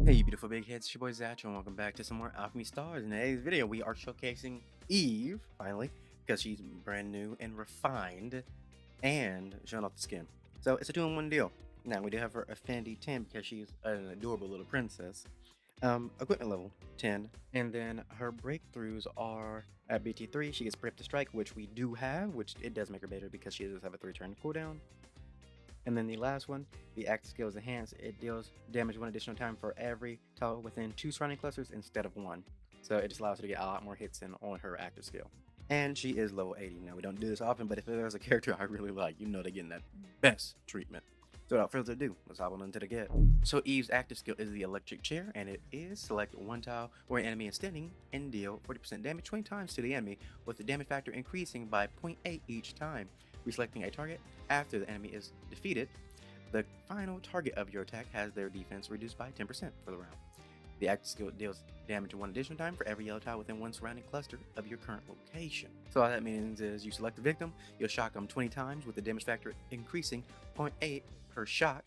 Hey, you beautiful big heads, it's your boy Zatchul, and welcome back to some more Alchemy Stars. In today's video, we are showcasing Eve, finally, because she's brand new and refined, and showing off the skin. So it's a two-in-one deal. Now, we do have her Affinity 10 because she's an adorable little princess. Equipment level 10, and then her breakthroughs are at BT3, she gets Prep to Strike, which we do have, which it does make her better because she does have a 3-turn cooldown. And then the last one, the active skill is enhanced. It deals damage one additional time for every tile within 2 surrounding clusters instead of 1. So it just allows her to get a lot more hits in on her active skill. And she is level 80. Now, we don't do this often, but if there's a character I really like, you know they're getting that best treatment. So without further ado, let's hop on into the get. So Eve's active skill is the electric chair, and it is select one tile where an enemy is standing and deal 40% damage 20 times to the enemy, with the damage factor increasing by 0.8 each time. Reselecting a target after the enemy is defeated, the final target of your attack has their defense reduced by 10% for the round. The active skill deals damage one additional time for every yellow tile within one surrounding cluster of your current location. So all that means is you select the victim, you'll shock them 20 times with the damage factor increasing 0.8 per shock,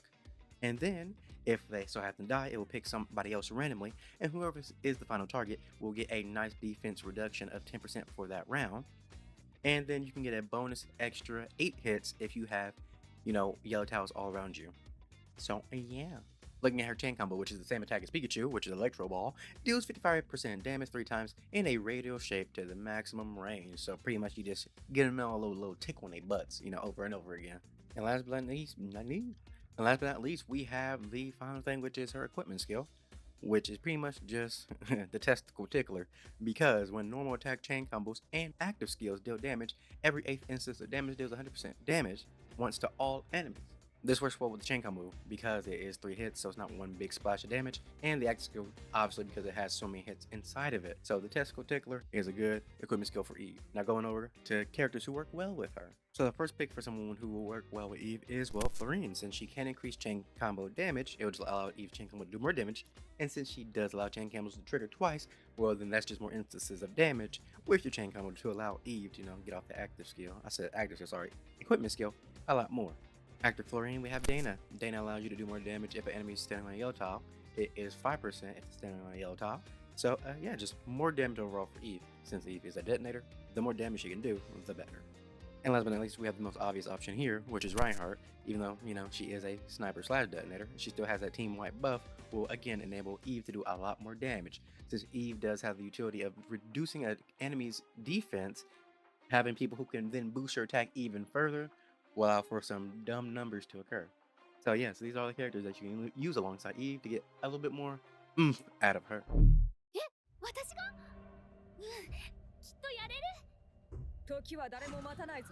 and then if they so happen to die, it will pick somebody else randomly, and whoever is the final target will get a nice defense reduction of 10% for that round. And then you can get a bonus extra 8 hits if you have, yellow tiles all around you. So, yeah. Looking at her chain combo, which is the same attack as Pikachu, which is Electro Ball, deals 55% damage 3 times in a radial shape to the maximum range. So pretty much you just get them all a little tickle in their butts, over and over again. And last but not least, we have the final thing, which is her equipment skill, which is pretty much just the testicle tickler, because when normal attack chain combos and active skills deal damage, every 8th instance of damage deals 100% damage once to all enemies. This works well with the chain combo because it is 3 hits, so it's not one big splash of damage, and the active skill obviously because it has so many hits inside of it. So the testicle tickler is a good equipment skill for Eve. Now going over to characters who work well with her. So the first pick for someone who will work well with Eve is, well, Florine. Since she can increase chain combo damage, it will just allow Eve's chain combo to do more damage, and since she does allow chain combos to trigger twice, well then that's just more instances of damage with your chain combo to allow Eve to, get off the active skill. I said active skill, sorry. Equipment skill a lot more. After Florine, we have Dana. Dana allows you to do more damage if an enemy is standing on a yellow tile. It is 5% if it's standing on a yellow tile. So yeah, just more damage overall for Eve. Since Eve is a detonator, the more damage she can do, the better. And last but not least, we have the most obvious option here, which is Reinhardt. Even though, she is a sniper / detonator, she still has that team wipe buff, will again enable Eve to do a lot more damage. Since Eve does have the utility of reducing an enemy's defense, having people who can then boost your attack even further will allow for some dumb numbers to occur. So yes, these are the characters that you can use alongside Eve to get a little bit more oomph out of her. え、私がうん、きっとやれる。時は誰も待たないぞ。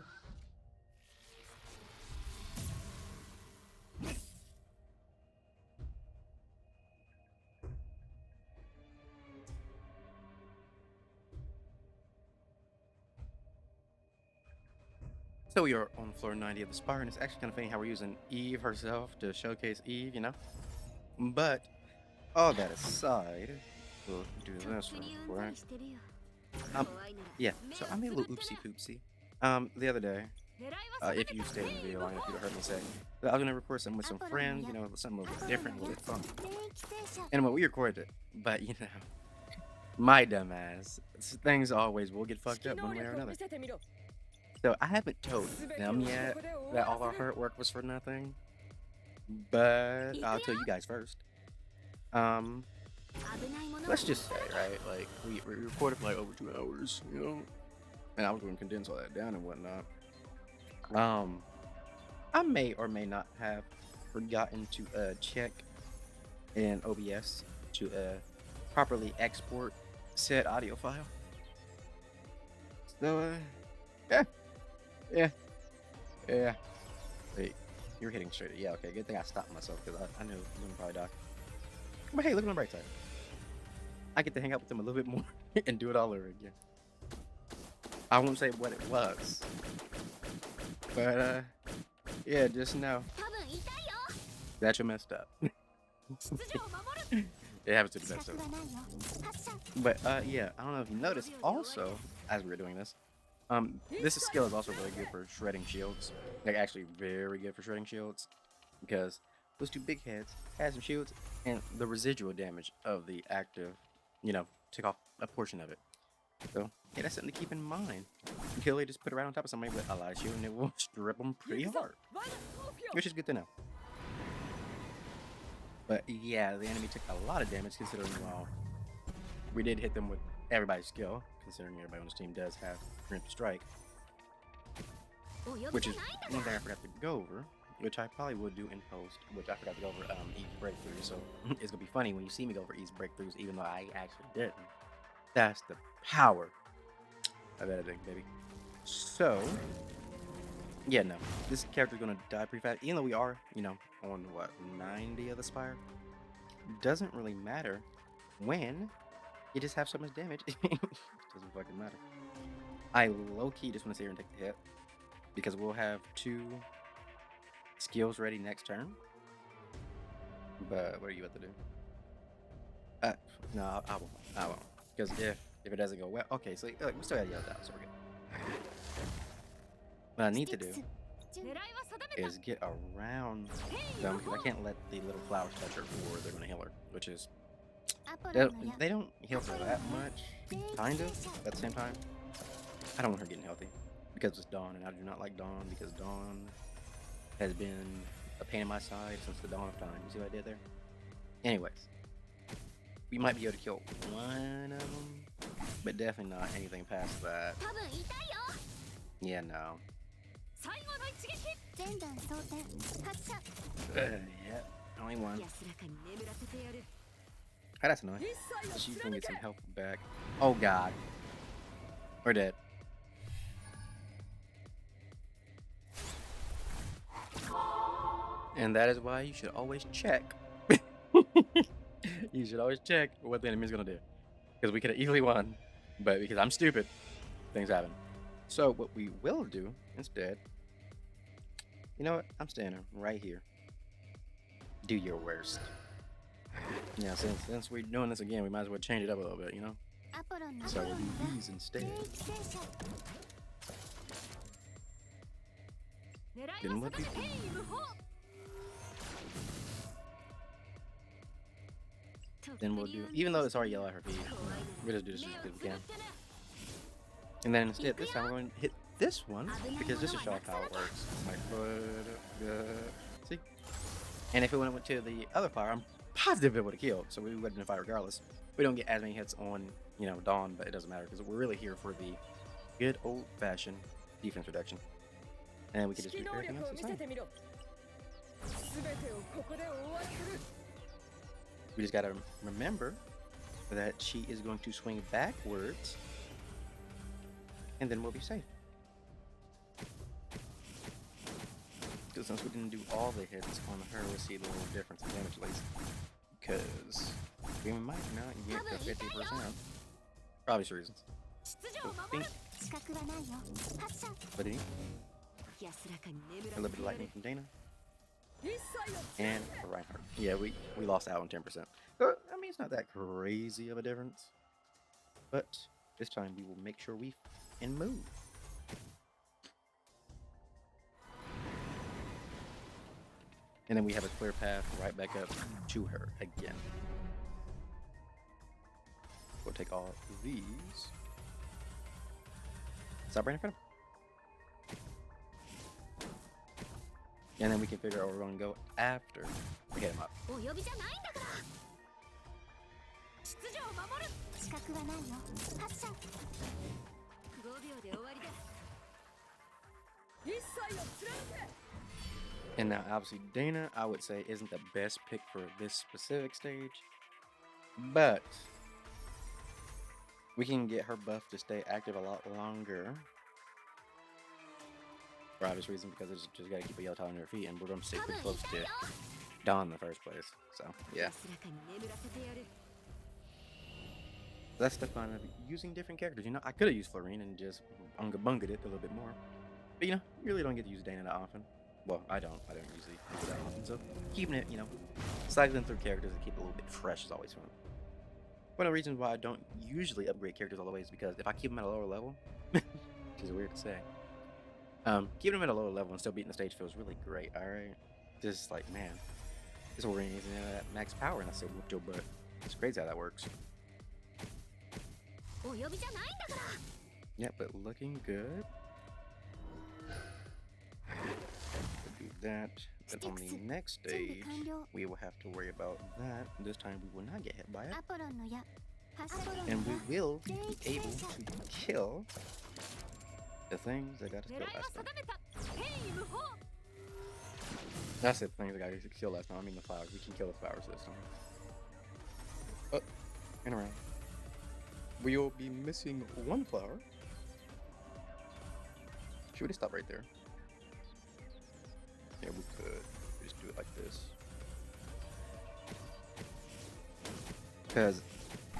So we are on floor 90 of the Spire, and it's actually kind of funny how we're using Eve herself to showcase Eve, But all that aside, we'll do this real quick. Yeah, so I made a little oopsie poopsie. The other day, if you stayed in the video long enough, you heard me say that I was gonna record something with some friends, something a little bit different, a little bit fun. And we recorded it, but my dumb ass, things always will get fucked up one way or another. So I haven't told them yet that all our hard work was for nothing, but I'll tell you guys first. Let's just say, right, like we recorded for like over 2 hours, and I was going to condense all that down and whatnot. I may or may not have forgotten to check in OBS to properly export said audio file. So yeah. Wait, you're hitting straight. Yeah, okay. Good thing I stopped myself because I knew I'm gonna probably die. But hey, look on the bright side. I get to hang out with them a little bit more and do it all over again. I won't say what it was, but yeah, just know that you messed up. It happens to the best of us. But yeah, I don't know if you noticed. Also, as we were doing this, this skill is also really good for shredding shields. Like actually very good for shredding shields, because those two big heads, had some shields, and the residual damage of the active, took off a portion of it. So, yeah, that's something to keep in mind. You can really just put it right on top of somebody with a lot of shield and it will strip them pretty hard. Which is good to know. But yeah, the enemy took a lot of damage considering, well, we did hit them with everybody's skill, considering everybody on this team does have Preemptive Strike. Which is one thing I forgot to go over, which I probably would do in post, which I forgot to go over Eve's breakthroughs. So it's gonna be funny when you see me go over Eve's breakthroughs, even though I actually didn't. That's the power of editing, baby. So yeah, no, this character's gonna die pretty fast, even though we are, on what, 90 of the Spire. Doesn't really matter when you just have so much damage. It doesn't fucking matter. I low-key just want to sit here and take the hit because we'll have 2 skills ready next turn. But what are you about to do? No, I won't. Because if it doesn't go well, okay. So we still have yellows out, so we're good. What I need to do is get around them because I can't let the little flowers touch her or they're gonna heal her, which is they don't heal her that much, kind of. At the same time, I don't want her getting healthy because it's Dawn, and I do not like Dawn because Dawn has been a pain in my side since the dawn of time. You see what I did there? Anyways, we might be able to kill one of them, but definitely not anything past that. Yeah, no. Yeah, only one. Oh, that's annoying. She's gonna get some health back. Oh god. We're dead. And that is why you should always check. You should always check what the enemy's gonna do. Because we could have easily won, but because I'm stupid, things happen. So what we will do instead, you know what? I'm standing right here. Do your worst. Yeah, since we're doing this again, we might as well change it up a little bit, So we'll do these instead. Then we'll do these. Then we'll do, even though it's already yellow at her feet, we'll just do this as good as we can. And then instead, this time we're going to hit this one, because this is show how it works. See? And if it went to the other fire, I'm positive it would have killed, so we wouldn't have fight regardless. We don't get as many hits on, Dawn, but it doesn't matter, because we're really here for the good old-fashioned defense reduction. And we can just do everything else the same. We just gotta remember that she is going to swing backwards, and then we'll be safe. Because since we didn't do all the hits on her, we'll see the little difference in damage at least. Because we might not get the 50%. For obvious reasons. So, but anyway, a little bit of lightning from Dana. And a Reinhardt. Yeah, we lost out on 10%. So, I mean, it's not that crazy of a difference. But this time we will make sure we and move. And then we have a clear path right back up to her again. We'll take all of these. Stop right in front of her. And then we can figure out where we're going to go after we hit him up. And now, obviously, Dana, I would say, isn't the best pick for this specific stage. But we can get her buff to stay active a lot longer. For obvious reasons, because it's just got to keep a yellow tile on her feet, and we're going to stay pretty close to Dawn in the first place. So, yeah. That's the fun of using different characters. I could have used Florine and just unga bunged it a little bit more. But, you really don't get to use Dana that often. Well, I don't usually use it that often. So, keeping it, cycling through characters to keep it a little bit fresh is always fun. One of the reasons why I don't usually upgrade characters all the way is because if I keep them at a lower level, which is weird to say, keeping them at a lower level and still beating the stage feels really great, alright? Just like, man, This OMORI isn't at max power and I still whooped your butt. It's crazy how that works. お呼びじゃないんだから。 Yeah, but looking good. We'll do that. Then on the next stage, we will have to worry about that. This time we will not get hit by it. アポロンの矢。And we will be able to kill the things that got us 狙い killed は last 定 time. めた。変異無法。 That's the things that got us killed last time. I mean the flowers. We can kill the flowers this time. Oh, and around. We'll be missing one flower. Should we just stop right there? Yeah, we could. Just do it like this. Because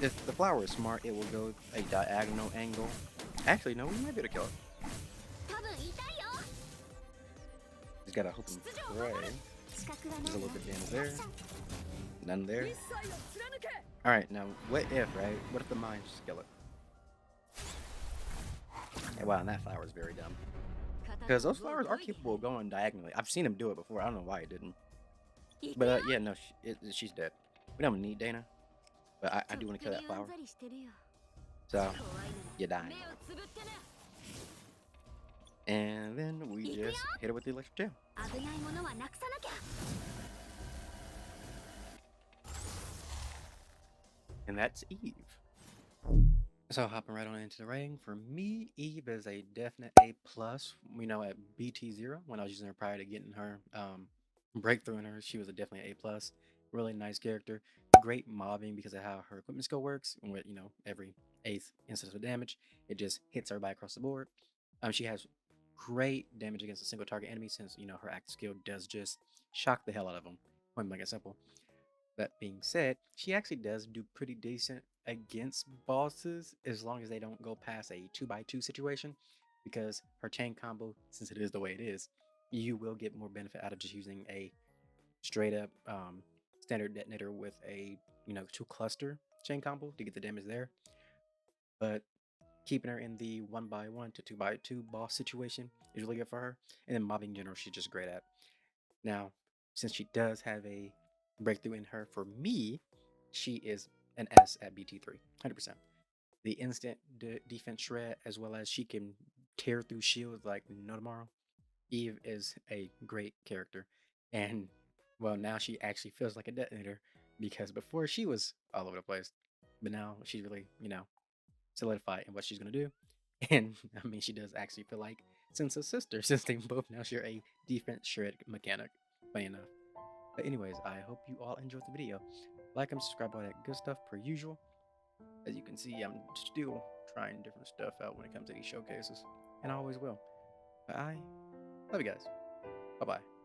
if the flower is smart, it will go a diagonal angle. Actually, no, we might be able to kill it. 多分痛いよ。 Just gotta hope and pray. 資格は There's ない a よ。 little bit damage there. None 一 there. 切を貫け。 Alright, now what if, right? What if the mine just kill it? And wow, and that flower is very dumb. Because those flowers are capable of going diagonally. I've seen them do it before. I don't know why it didn't. But yeah, no, she's dead. We don't need Dana. But I do want to kill that flower. So, you're dying. And then we just hit it with the electric tail. 危ないものはなくさなきゃ。 And that's Eve. So hopping right on into the rating, for me, Eve is a definite A+. We know at BT0, when I was using her prior to getting her breakthrough in her, she was definitely A+. Really nice character. Great mobbing because of how her equipment skill works. And with, every 8th instance of damage, it just hits everybody across the board. She has great damage against a single target enemy since, her active skill does just shock the hell out of them. Point blank and simple. That being said, she actually does do pretty decent against bosses as long as they don't go past a 2x2 situation, because her chain combo, since it is the way it is, you will get more benefit out of just using a straight up standard detonator with a 2 cluster chain combo to get the damage there. But keeping her in the 1x1 to 2x2 boss situation is really good for her. And then mobbing in general, she's just great at. Now, since she does have a breakthrough in her, for me, she is an S at BT3, 100%. The instant defense shred, as well as she can tear through shields like no tomorrow. Eve is a great character. And, well, now she actually feels like a detonator, because before she was all over the place. But now she's really, solidified in what she's going to do. And, I mean, she does actually feel like Sensa's sister, since they both now share a defense shred mechanic. Funny enough. But anyways, I hope you all enjoyed the video. Like and subscribe, all that good stuff per usual. As you can see, I'm still trying different stuff out when it comes to these showcases. And I always will. But I love you guys. Bye-bye.